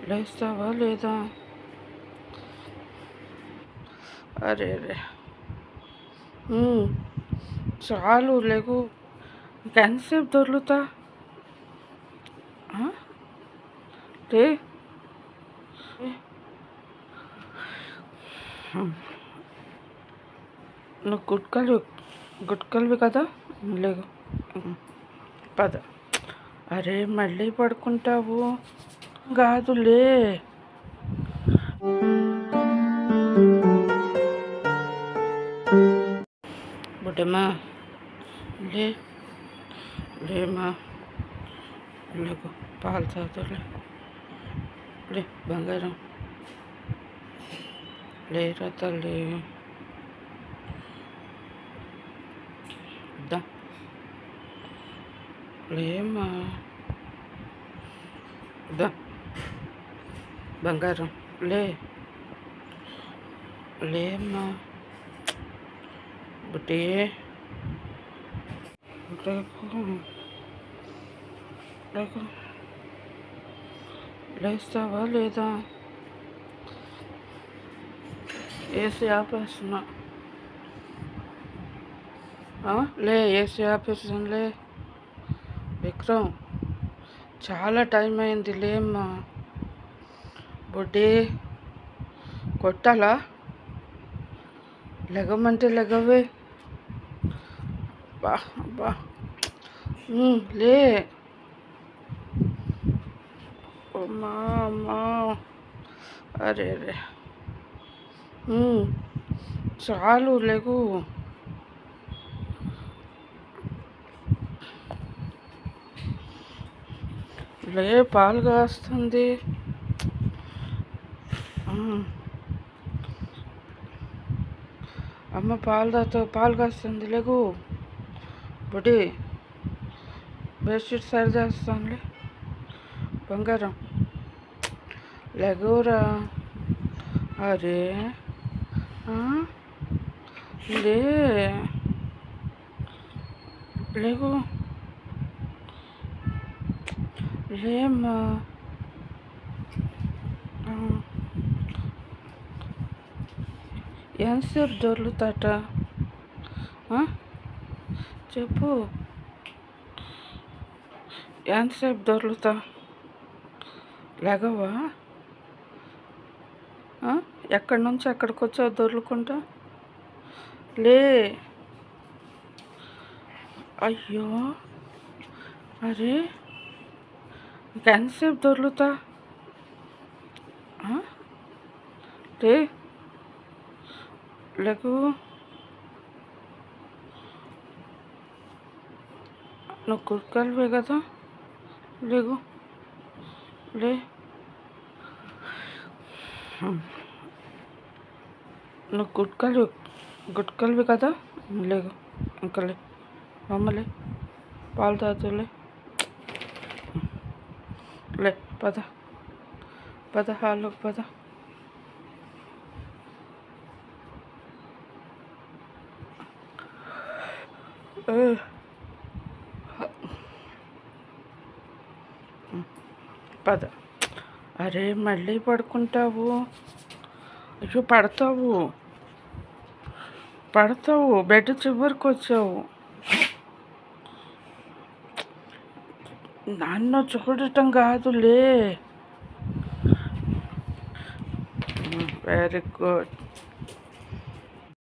లేస్తావా లేదా? అరే రే, చాలు లేకు. ఎంతసేపు దొర్లుతా? రే, నువ్వు గుట్కల్వి కదా, లేకు. పద. అరే మళ్ళీ పడుకుంటావు కాదులే. బుడ్డమ్మా లే, లేమ్మా, లేకు. పాలు తాగుతాలే. లే బంగారం, లేరా తల్లి. దా లేమ్మా, దా బంగారం, లేమ్మా బుడ్డి. లేకు, లేస్తావా లేదా? ఏసీ ఆపేస్తున్నా. లే, ఏసీ ఆపేసానులే. విక్రమ్, చాలా టైం అయింది, లేమ్మా. బుడ్డి, కొట్టాలా? లెగమంటే లెగవే. బా బా, లే. అమ్మా అమ్మా, అరే రే, చాలు లేకు. లే, పాలు కాస్తుంది. అమ్మ పాలు కాస్తుంది, లేకు. బుడ్డి, బెడ్షీట్ సరి చేస్తానులే. బంగారం, లెగురా. అరే లే, లేకు. లేమ్మా. ఎంతసేపు దొర్లుతాట? చెప్పు, ఎంతసేపు దొర్లుతా? లెగవా? ఎక్కడి నుంచి ఎక్కడికి వచ్చావు దొర్లుకుంటా? లే. అయ్యో, అరే ఎంతసేపు దొర్లుతా? లే, లేకు. నువ్వు కుక్కలివే కదా, లేకు. లే, నువ్వు గుట్కలివి కదా, లేకు. ఇంకా లే, అమ్మలే. పాలు తాగుతులే. లే, పద పద, హాల్లోకి పద. పద. అరే మళ్ళీ పడుకుంటావు. అయ్యో, పడతావు, బెడ్ చివరికి వచ్చావు. నన్ను చూడటం కాదులే. Very good.